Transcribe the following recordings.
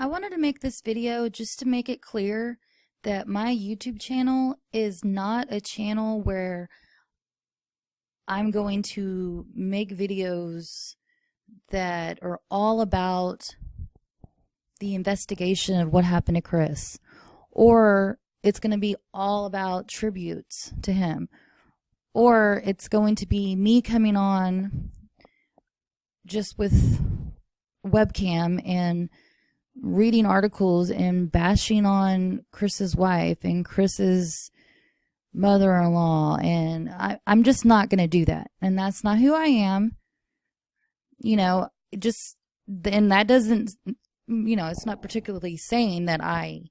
I wanted to make this video just to make it clear that my YouTube channel is not a channel where I'm going to make videos that are all about the investigation of what happened to Chris, or it's going to be all about tributes to him, or it's going to be me coming on just with webcam and reading articles and bashing on Chris's wife and Chris's mother-in-law, and I'm just not going to do that. And that's not who I am. You know, and that doesn't, it's not particularly saying that I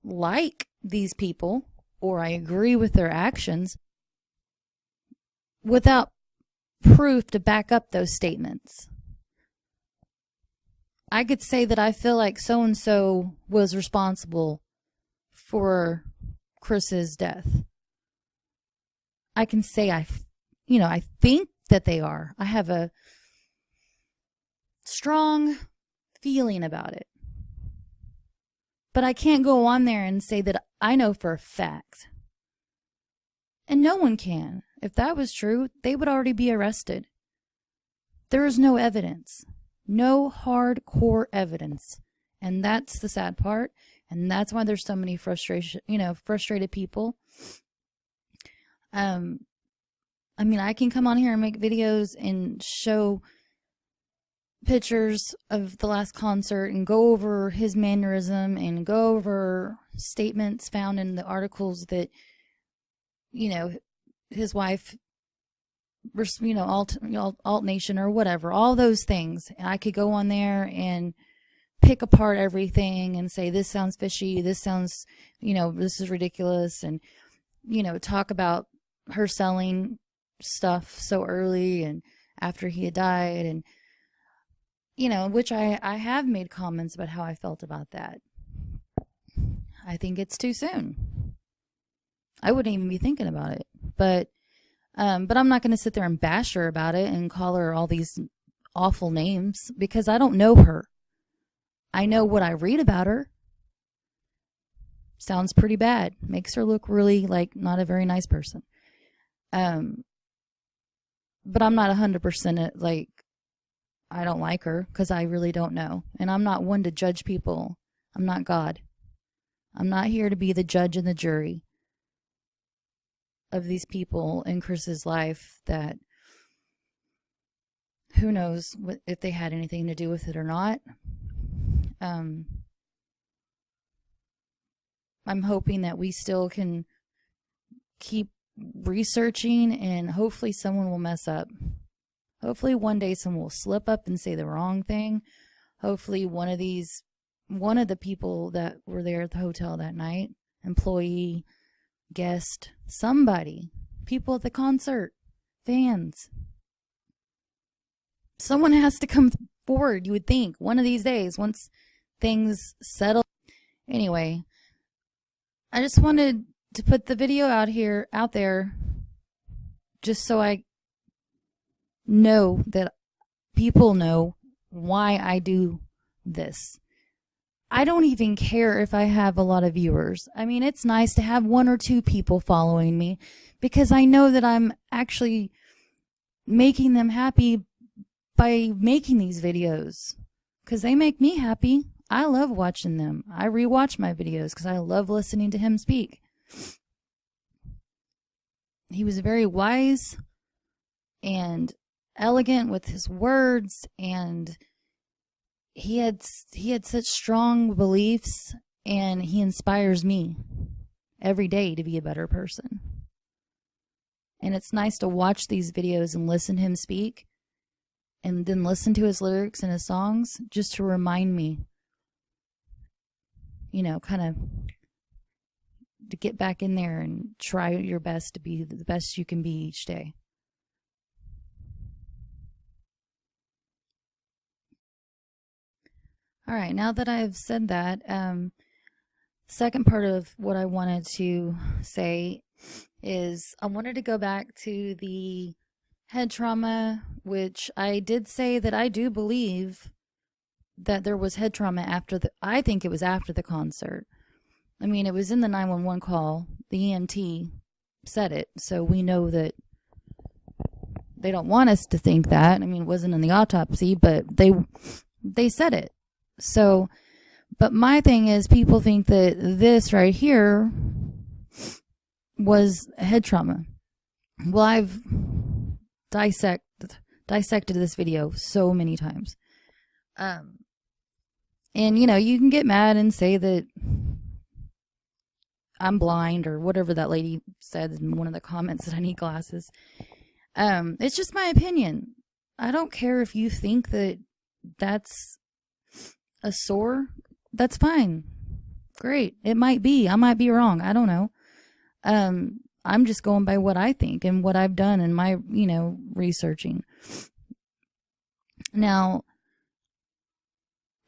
like these people or I agree with their actions without proof to back up those statements. I could say that I feel like so-and-so was responsible for Chris's death. I can say I think that they are. I have a strong feeling about it. But I can't go on there and say that I know for a fact. And no one can. If that was true, they would already be arrested. There is no evidence. No hardcore evidence. And that's the sad part. And that's why there's so many frustrated people. I mean, I can come on here and make videos and show pictures of the last concert and go over his mannerism and go over statements found in the articles that, his wife, alt nation or whatever, all those things. And I could go on there and pick apart everything and say, this sounds fishy, this sounds, this is ridiculous, and, talk about her selling stuff so early and after he had died, and, which I have made comments about how I felt about that. I think it's too soon. I wouldn't even be thinking about it, but I'm not going to sit there and bash her about it and call her all these awful names because I don't know her. I know what I read about her. Sounds pretty bad. Makes her look really like not a very nice person. But I'm not 100% like, I don't like her because I really don't know. And I'm not one to judge people. I'm not God. I'm not here to be the judge and the jury of these people in Chris's life that who knows if they had anything to do with it or not. I'm hoping that we still can keep researching and hopefully someone will mess up. Hopefully one day someone will slip up and say the wrong thing. Hopefully one of the people that were there at the hotel that night, employee, guest, somebody, people at the concert, fans, someone has to come forward, you would think, one of these days, once things settle. Anyway, I just wanted to put the video out there, just so I know that people know why I do this. I don't even care if I have a lot of viewers. I mean, it's nice to have 1 or 2 people following me because I know that I'm actually making them happy by making these videos because they make me happy. I love watching them. I rewatch my videos because I love listening to him speak. He was very wise and elegant with his words, and he had such strong beliefs, and he inspires me every day to be a better person. And it's nice to watch these videos and listen to him speak and then listen to his lyrics and his songs just to remind me, kind of to get back in there and try your best to be the best you can be each day. All right, now that I've said that, second part of what I wanted to say is I wanted to go back to the head trauma, which I did say that I do believe that there was head trauma after I think it was after the concert. I mean, it was in the 911 call. The EMT said it, so we know that they don't want us to think that. I mean, it wasn't in the autopsy, but they said it. So, but my thing is, people think that this right here was head trauma. Well, I've dissected this video so many times. And, you know, you can get mad and say that I'm blind or whatever that lady said in one of the comments that I need glasses. It's just my opinion. I don't care if you think that that's a sore. That's fine. Great. It might be. I might be wrong. I don't know. I'm just going by what I think and what I've done in my, you know, researching. Now,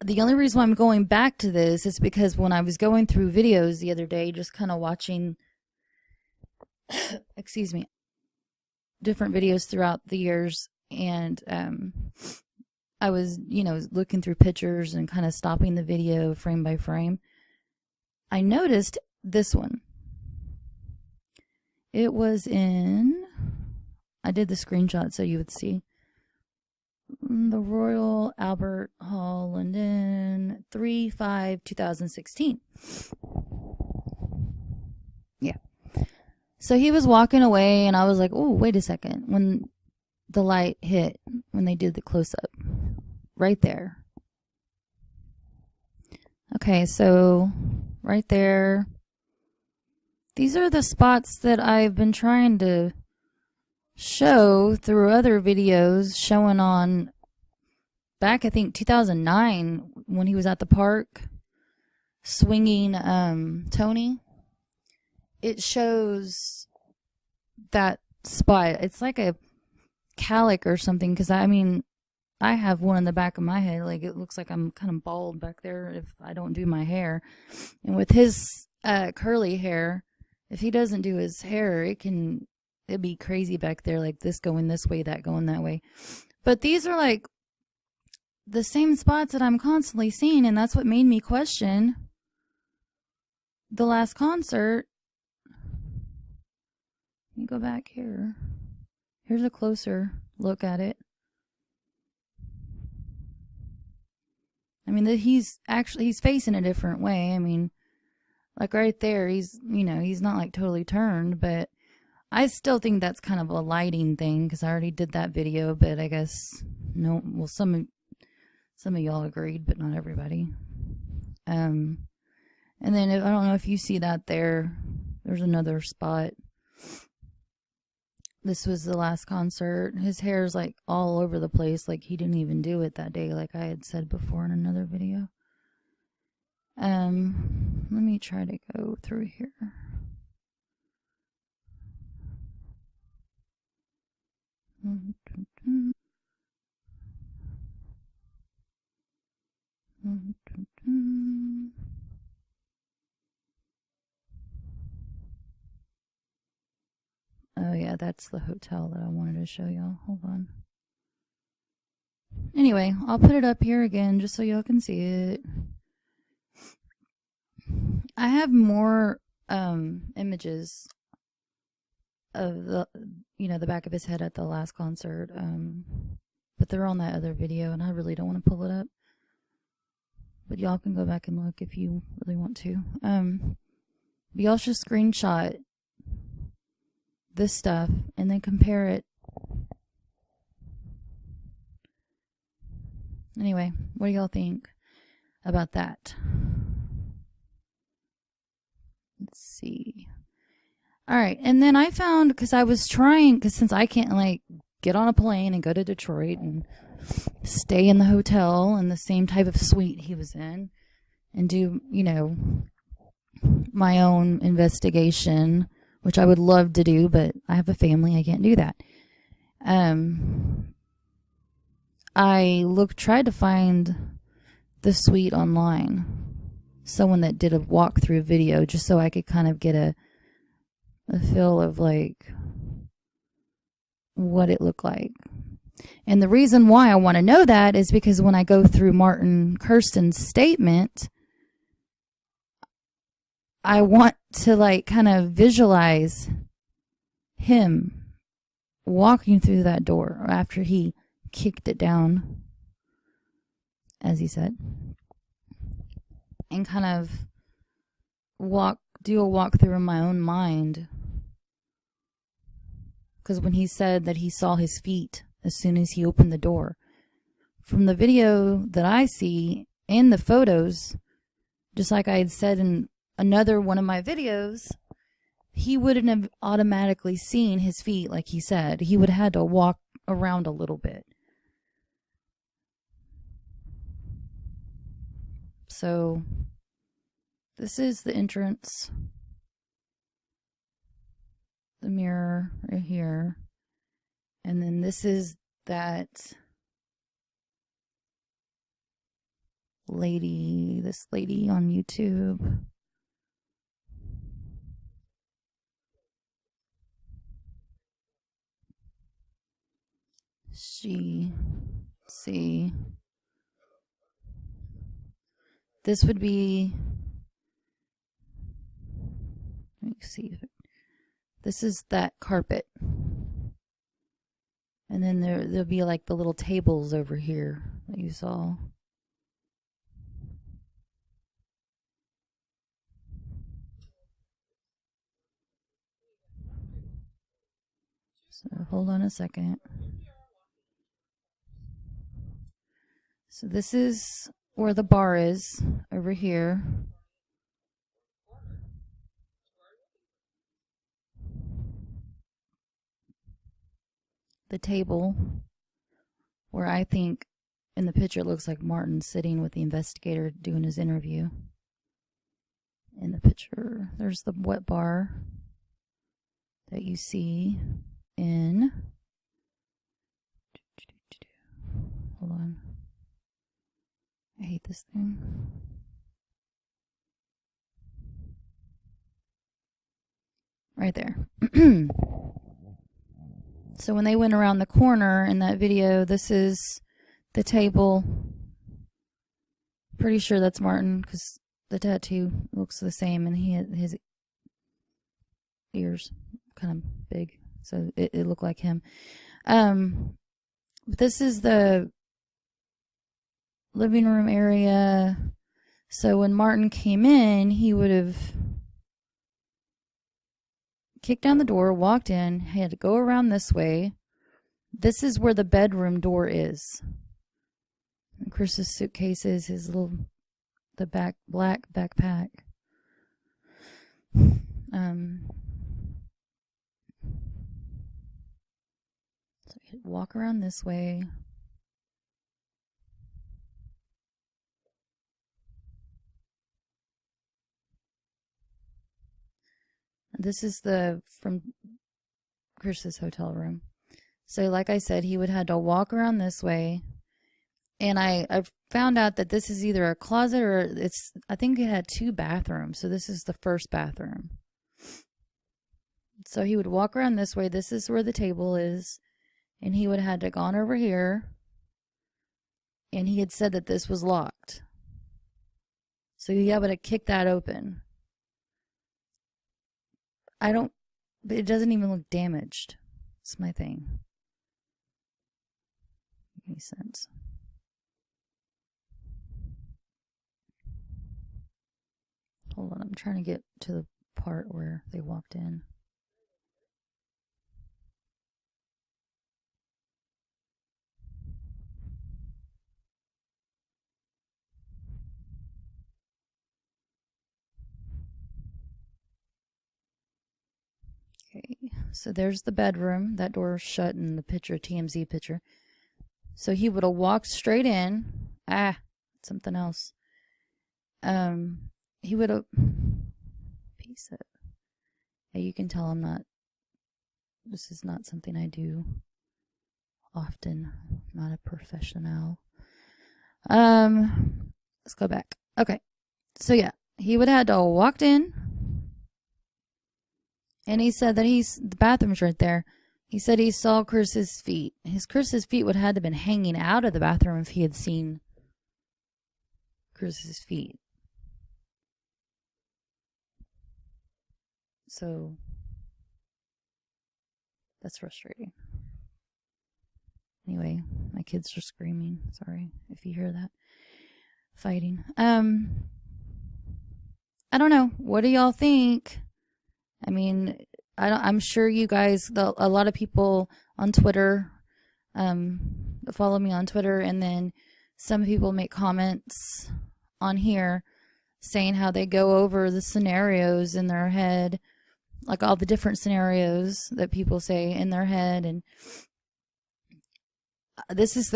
the only reason why I'm going back to this is because when I was going through videos the other day, just kind of watching, excuse me, different videos throughout the years, and I was, you know, looking through pictures and kind of stopping the video frame by frame. I noticed this one. It was in, I did the screenshot so you would see. The Royal Albert Hall, London, 3/5/2016. Yeah. So he was walking away, and I was like, oh, wait a second. When the light hit, when they did the close-up, right there. Okay, so right there. These are the spots that I've been trying to show through other videos, showing on back, I think, 2009, when he was at the park swinging Tony. It shows that spot. It's like a calic or something, because I mean, I have one in the back of my head. Like, it looks like I'm kind of bald back there if I don't do my hair. And with his curly hair, if he doesn't do his hair, it'd be crazy back there, like this going this way, that going that way. But these are like the same spots that I'm constantly seeing, and that's what made me question the last concert. Let me go back here. Here's a closer look at it. I mean, he's facing a different way. I mean, like right there, he's not like totally turned, but I still think that's kind of a lighting thing, because I already did that video, but I guess no. Well, some of y'all agreed, but not everybody. And then I don't know if you see that there. There's another spot. This was the last concert. His hair's like all over the place, like he didn't even do it that day, like I had said before in another video. Let me try to go through here. Oh yeah, that's the hotel that I wanted to show y'all. Hold on. Anyway, I'll put it up here again just so y'all can see it. I have more images of the back of his head at the last concert, but they're on that other video, and I really don't want to pull it up. But y'all can go back and look if you really want to. Y'all should screenshot this stuff and then compare it. Anyway, what do y'all think about that? Let's see. All right, and then I found, because I was trying, because since I can't like get on a plane and go to Detroit and stay in the hotel in the same type of suite he was in and do, my own investigation, which I would love to do, but I have a family, I can't do that. I tried to find the suite online, someone that did a walkthrough video, just so I could kind of get a feel of like what it looked like. And the reason why I want to know that is because when I go through Martin Kirsten's statement, I want to like kind of visualize him walking through that door after he kicked it down, as he said, and kind of do a walkthrough in my own mind. Because when he said that he saw his feet as soon as he opened the door, from the video that I see and the photos, just like I had said in another one of my videos, he wouldn't have automatically seen his feet like he said. He would have had to walk around a little bit. So this is the entrance. The mirror right here. And then this is that lady, this lady on YouTube. See, this would be, let me see, this is that carpet, and then there'll be like the little tables over here that you saw. So hold on a second. So this is where the bar is, over here. The table, where I think in the picture it looks like Martin sitting with the investigator doing his interview. In the picture, there's the wet bar that you see in. Hold on. I hate this thing. Right there. So when they went around the corner in that video, this is the table. Pretty sure that's Martin because the tattoo looks the same, and his ears kind of big, so it looked like him. This is the living room area. So when Martin came in, he would have kicked down the door, walked in, had to go around this way. This is where the bedroom door is. And Chris's suitcases, the black backpack. So he'd walk around this way. This is from Chris's hotel room. So like I said, he would have to walk around this way. And I found out that this is either a closet or I think it had 2 bathrooms. So this is the first bathroom. So he would walk around this way. This is where the table is. And he would have had to gone over here. And he had said that this was locked. So he would have kicked that open. It doesn't even look damaged. It's my thing. Makes sense. Hold on, I'm trying to get to the part where they walked in. Okay, so there's the bedroom. That door's shut in the picture, TMZ picture. So he would have walked straight in. Something else. He would have... Piece it. Yeah, you can tell this is not something I do often. I'm not a professional. Let's go back. Okay. So yeah, he would have had to walked in. And he said that the bathroom's right there. He said he saw Chris's feet. Chris's feet would have had to have been hanging out of the bathroom if he had seen Chris's feet. So that's frustrating. Anyway, my kids are screaming. Sorry if you hear that. Fighting. I don't know. What do y'all think? I mean, I'm sure you guys, a lot of people on Twitter, follow me on Twitter, and then some people make comments on here saying how they go over the scenarios in their head, like all the different scenarios that people say in their head. And this is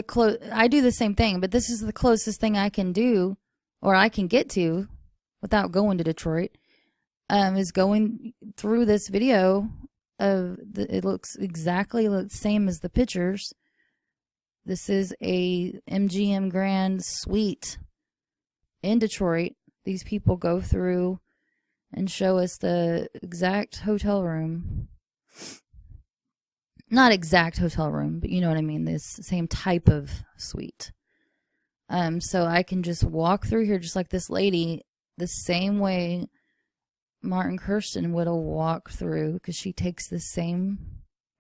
I do the same thing, but this is the closest thing I can do, or I can get to without going to Detroit, is going through this video of it looks exactly the same as the pictures. This is a MGM Grand suite in Detroit. These people go through and show us the exact hotel room. Not exact hotel room, but you know what I mean, this same type of suite. So I can just walk through here just like this lady, the same way Martin Kirsten would have walked through, because she takes the same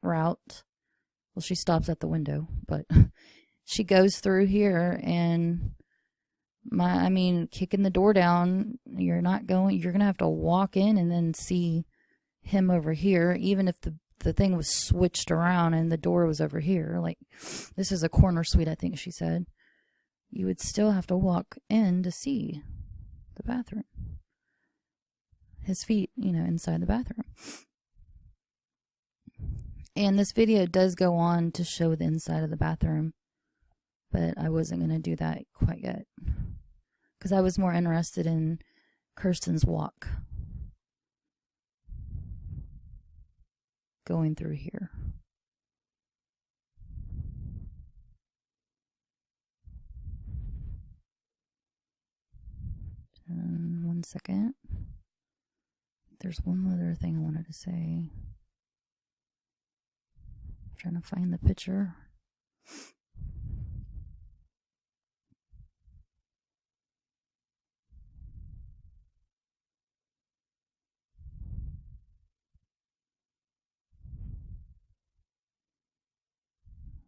route. Well, she stops at the window, but she goes through here, and kicking the door down, you're going to have to walk in and then see him over here, even if the thing was switched around and the door was over here. Like, this is a corner suite, I think she said. You would still have to walk in to see the bathroom. His feet, inside the bathroom. And this video does go on to show the inside of the bathroom, but I wasn't going to do that quite yet, because I was more interested in Kirsten's walk going through here. And 1 second. There's one other thing I wanted to say. I'm trying to find the picture.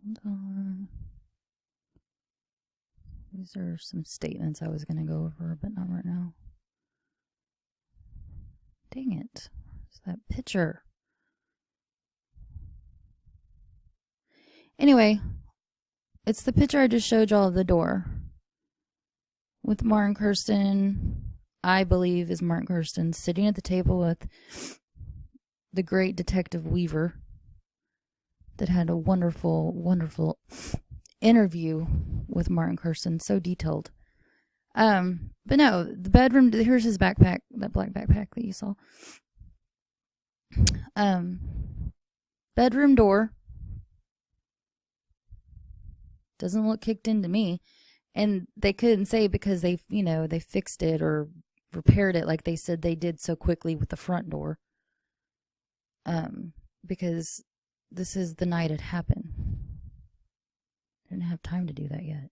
Hold on. These are some statements I was going to go over, but not right now. Dang it. Where's that picture? Anyway, it's the picture I just showed y'all of the door. With Martin Kirsten, I believe is Martin Kirsten, sitting at the table with the great Detective Weaver that had a wonderful, wonderful interview with Martin Kirsten, so detailed. But no, the bedroom, here's his backpack, that black backpack that you saw. Bedroom door doesn't look kicked in to me. And they couldn't say because they fixed it or repaired it like they said they did so quickly with the front door. Because this is the night it happened. Didn't have time to do that yet.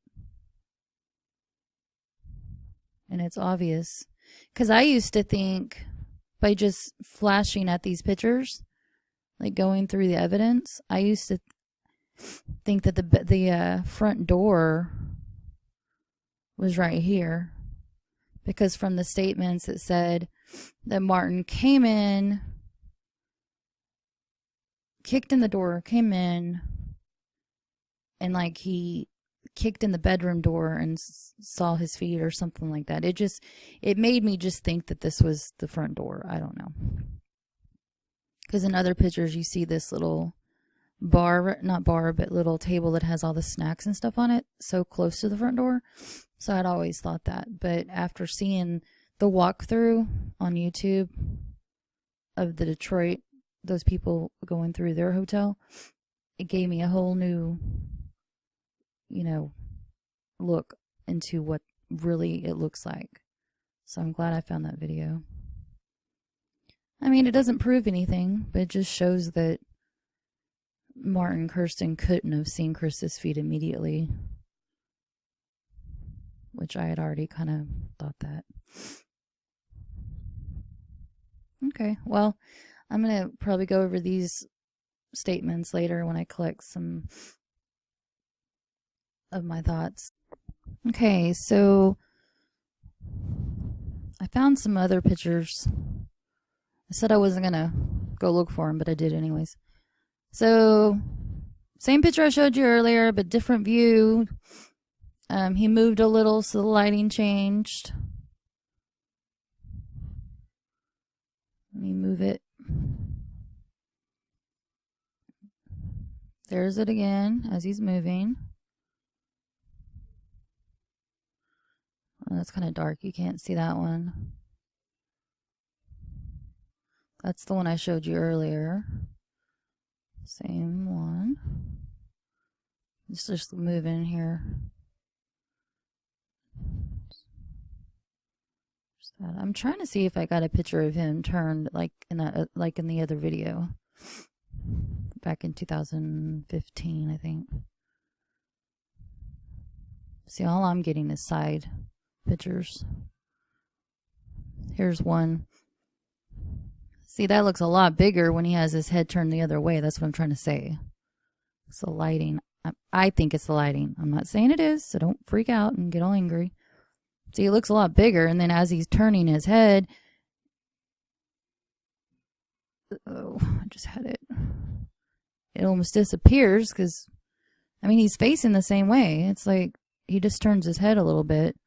And it's obvious. Because I used to think, by just flashing at these pictures, like going through the evidence, I used to think that the front door was right here. Because from the statements it said that Martin came in, kicked in the door, came in, and like he kicked in the bedroom door and saw his feet or something like that. It made me just think that this was the front door. I don't know. Because in other pictures you see this little not bar, but little table that has all the snacks and stuff on it, so close to the front door. So I'd always thought that. But after seeing the walkthrough on YouTube of the Detroit, those people going through their hotel, it gave me a whole new, look into what really it looks like. So I'm glad I found that video. I mean, it doesn't prove anything, but it just shows that Martin Kirsten couldn't have seen Chris's feet immediately, which I had already kind of thought that. Okay, well, I'm going to probably go over these statements later when I collect some of my thoughts. Okay, so I found some other pictures. I said I wasn't going to go look for them, but I did anyways. So, same picture I showed you earlier, but different view. He moved a little, so the lighting changed. Let me move it. There's it again as he's moving. Oh, that's kind of dark. You can't see that one. That's the one I showed you earlier. Same one. It's just moving here. I'm trying to see if I got a picture of him turned like in the other video back in 2015, I think. See, all I'm getting is side pictures. Here's one. See, that looks a lot bigger when he has his head turned the other way. That's what I'm trying to say. It's the lighting. I think it's the lighting. I'm not saying it is, so don't freak out and get all angry. See, it looks a lot bigger, and then as he's turning his head... Oh, I just had it. It almost disappears, because, I mean, he's facing the same way. It's like he just turns his head a little bit.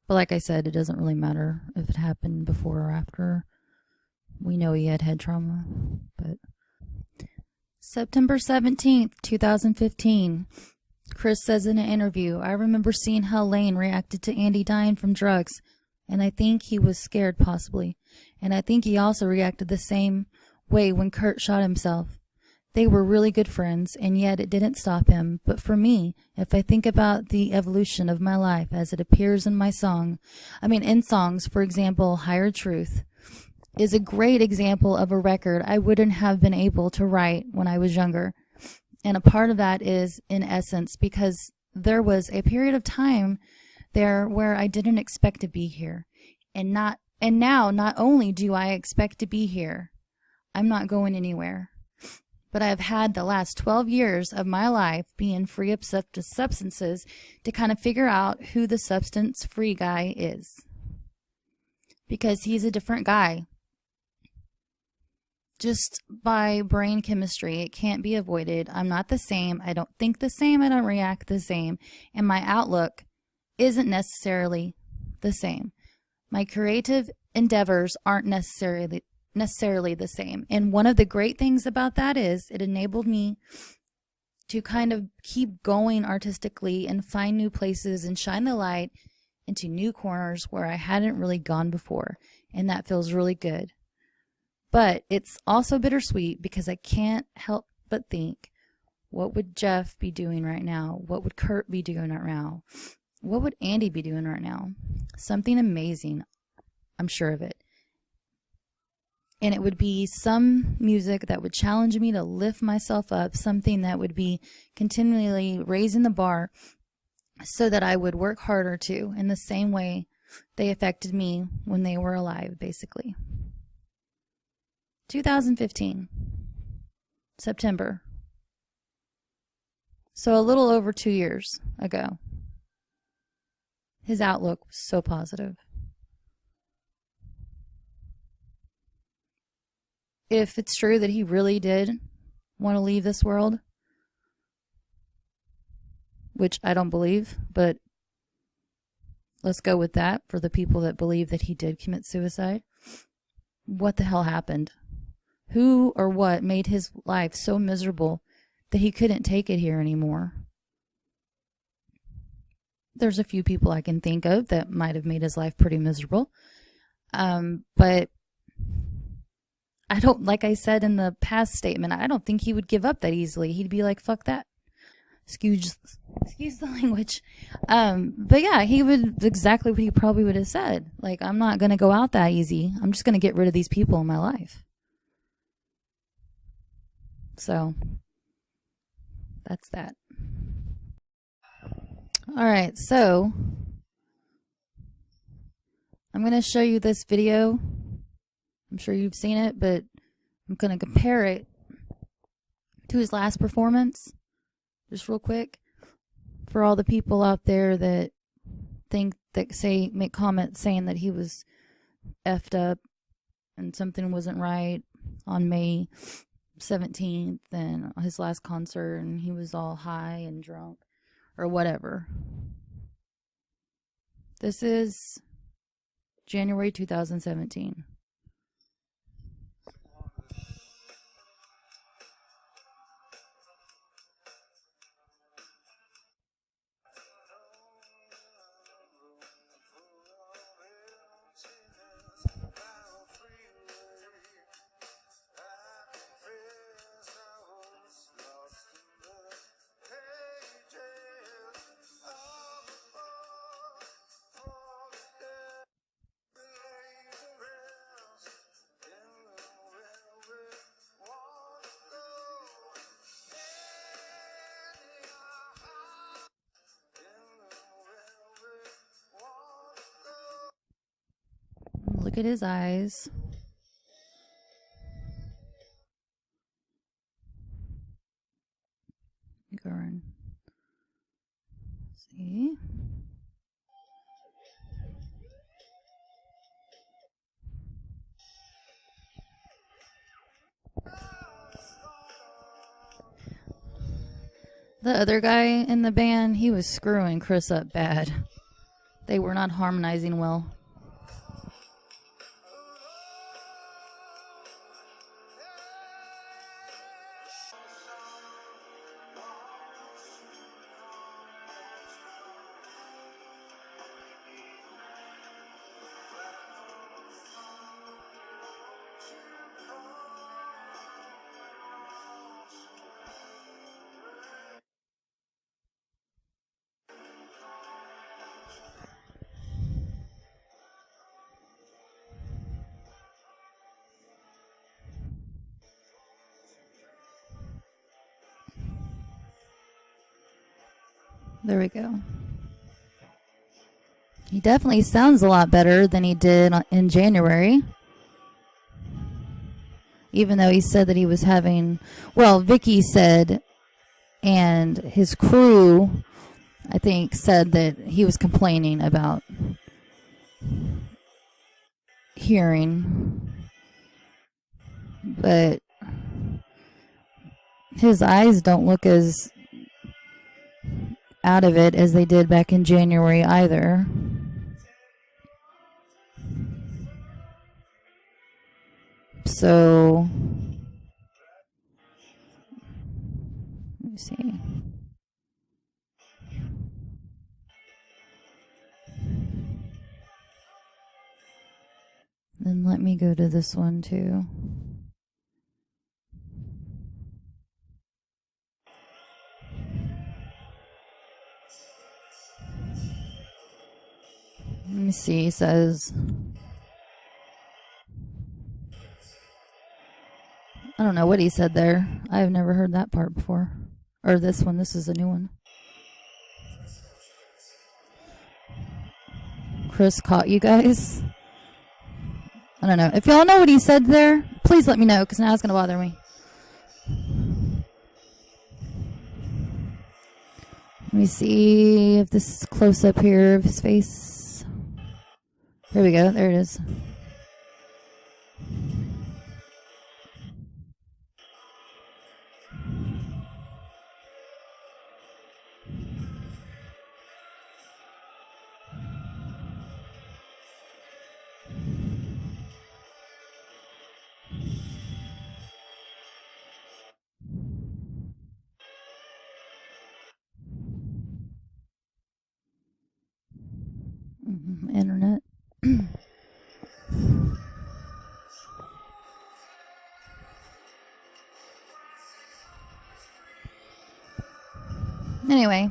But like I said, it doesn't really matter if it happened before or after. We know he had head trauma, but... September 17th, 2015. Chris says in an interview, I remember seeing how Lane reacted to Andy dying from drugs, and I think he was scared possibly. And I think he also reacted the same way when Kurt shot himself. They were really good friends, and yet it didn't stop him. But for me, if I think about the evolution of my life as it appears in my song, in songs, for example, Higher Truth, is a great example of a record I wouldn't have been able to write when I was younger. And a part of that is, in essence, because there was a period of time there where I didn't expect to be here. And now, not only do I expect to be here, I'm not going anywhere. But I've had the last 12 years of my life being free of substances to kind of figure out who the substance-free guy is. Because he's a different guy. Just by brain chemistry, it can't be avoided. I'm not the same. I don't think the same. I don't react the same. And my outlook isn't necessarily the same. My creative endeavors aren't necessarily the same. And one of the great things about that is it enabled me to kind of keep going artistically and find new places and shine the light into new corners where I hadn't really gone before. And that feels really good. But it's also bittersweet because I can't help but think, what would Jeff be doing right now? What would Kurt be doing right now? What would Andy be doing right now? Something amazing. I'm sure of it. And it would be some music that would challenge me to lift myself up, something that would be continually raising the bar so that I would work harder too, in the same way they affected me when they were alive, basically. 2015, September. So a little over 2 years ago. His outlook was so positive. If it's true that he really did want to leave this world, which I don't believe, but let's go with that for the people that believe that he did commit suicide. What the hell happened? Who or what made his life so miserable that he couldn't take it here anymore? There's a few people I can think of that might have made his life pretty miserable. But I don't, like I said in the past statement, I don't think he would give up that easily. He'd be like, fuck that. Excuse the language. But yeah, he would, exactly what he probably would have said. Like, I'm not going to go out that easy. I'm just going to get rid of these people in my life. So that's that. All right, so I'm going to show you this video. I'm sure you've seen it, but I'm going to compare it to his last performance, just real quick, for all the people out there that make comments saying that he was effed up and something wasn't right on May 17th and his last concert, and he was all high and drunk or whatever. This is January 2017. Look at his eyes. See? The other guy in the band, he was screwing Chris up bad. They were not harmonizing well. There we go. He definitely sounds a lot better than he did in January. Even though he said that he was having, well, Vicky said, and his crew, I think, said that he was complaining about hearing. But his eyes don't look as out of it as they did back in January either. So, let me see. Then let me go to this one too. Let me see, he says, I don't know what he said there. I've never heard that part before. Or this one, this is a new one. Chris caught you guys. I don't know. If y'all know what he said there, please let me know, because now it's going to bother me. Let me see if this is close up here of his face. There we go. There it is. Internet. Anyway.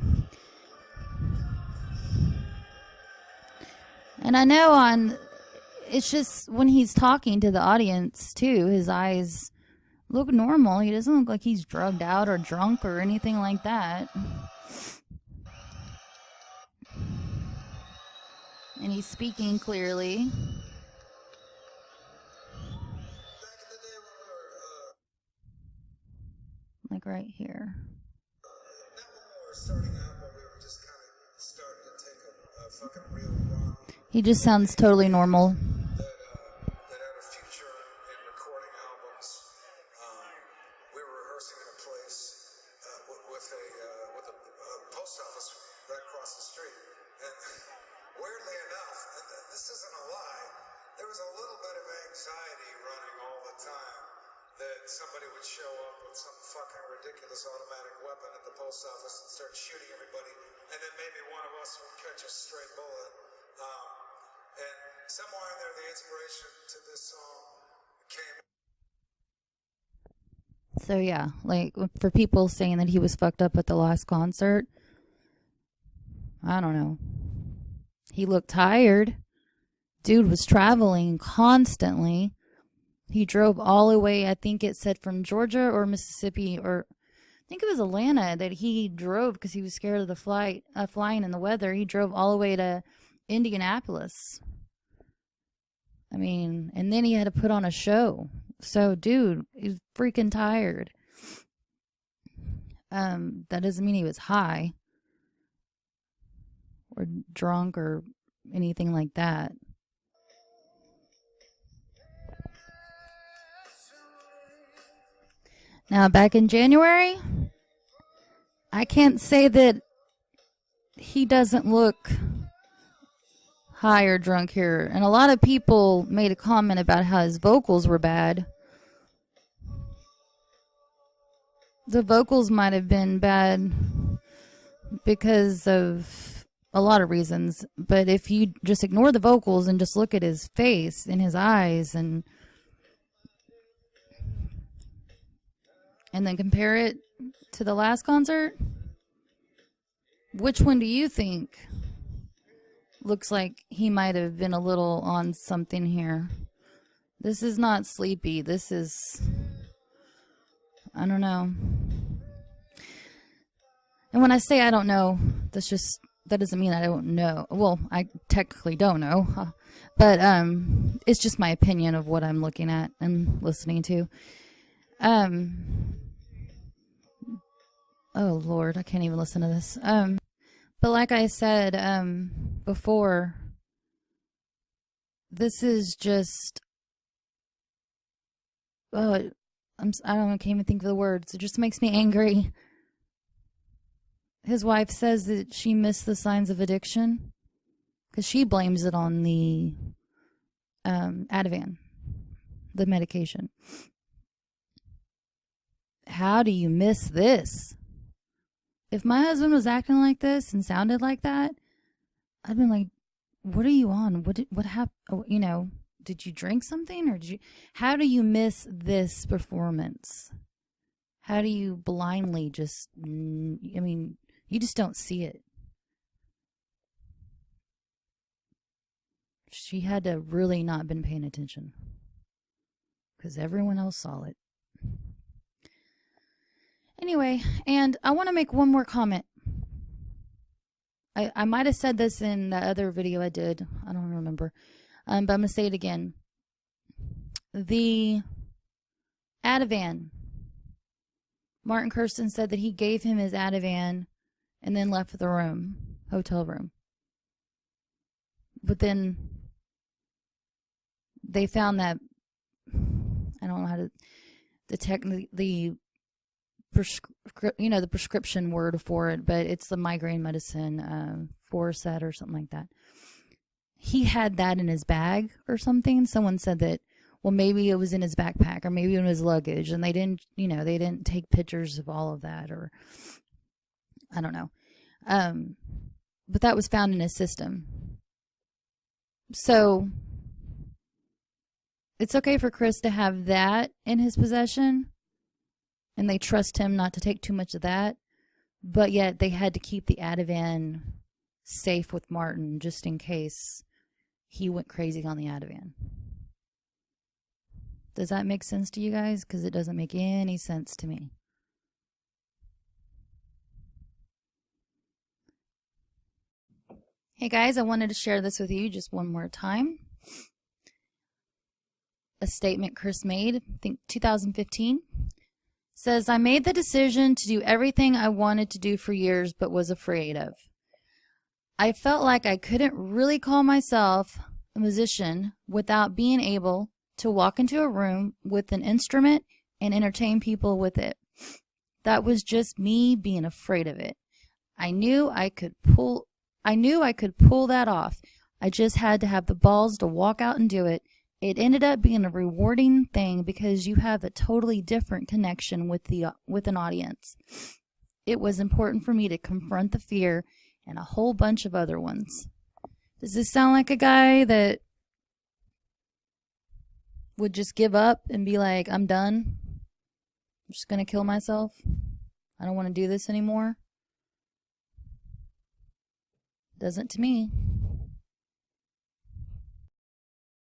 And I know it's just when he's talking to the audience too, his eyes look normal. He doesn't look like he's drugged out or drunk or anything like that. And he's speaking clearly. Like right here. He just sounds totally normal. Somebody would show up with some fucking ridiculous automatic weapon at the post office and start shooting everybody, and then maybe one of us would catch a stray bullet. And somewhere in there, the inspiration to this song came. So yeah, like for people saying that he was fucked up at the last concert, I don't know. He looked tired. Dude was traveling constantly. He drove all the way, I think it said from Georgia or Mississippi, or I think it was Atlanta that he drove because he was scared of the flying in the weather. He drove all the way to Indianapolis. I mean, and then he had to put on a show. So, dude, he's freaking tired. That doesn't mean he was high or drunk or anything like that. Now, back in January, I can't say that he doesn't look high or drunk here. And a lot of people made a comment about how his vocals were bad. The vocals might have been bad because of a lot of reasons. But if you just ignore the vocals and just look at his face and his eyes and then compare it to the last concert, which one do you think looks like he might have been a little on something here? This is not sleepy. This is, I don't know. And when I say I don't know, that doesn't mean I don't know. Well, I technically don't know, but it's just my opinion of what I'm looking at and listening to. Oh Lord, I can't even listen to this. But like I said before, this is just, I can't even think of the words. It just makes me angry. His wife says that she missed the signs of addiction because she blames it on the Ativan, the medication. How do you miss this? If my husband was acting like this and sounded like that, I'd been like, what are you on? What happened? Oh, you know, did you drink something or how do you miss this performance? How do you blindly just, you just don't see it. She had to really not been paying attention because everyone else saw it. Anyway, and I want to make one more comment. I might have said this in the other video I did. I don't remember. But I'm going to say it again. The Ativan. Martin Kirsten said that he gave him his Ativan and then left the room, hotel room. But then they found that, I don't know how to detect the prescription word for it, but it's the migraine medicine, Forset or something like that. He had that in his bag or something. Someone said that, well, maybe it was in his backpack or maybe in his luggage, and they didn't take pictures of all of that, or I don't know. But that was found in his system. So it's okay for Chris to have that in his possession, and they trust him not to take too much of that, but yet they had to keep the Ativan safe with Martin just in case he went crazy on the Ativan. Does that make sense to you guys? Because it doesn't make any sense to me. Hey guys, I wanted to share this with you just one more time. A statement Chris made, I think 2015, says, I made the decision to do everything I wanted to do for years but was afraid of. I felt like I couldn't really call myself a musician without being able to walk into a room with an instrument and entertain people with it. That was just me being afraid of it. I knew I could pull that off. I just had to have the balls to walk out and do it. It ended up being a rewarding thing because you have a totally different connection with an audience. It was important for me to confront the fear and a whole bunch of other ones. Does this sound like a guy that would just give up and be like, I'm done? I'm just going to kill myself? I don't want to do this anymore? Doesn't to me.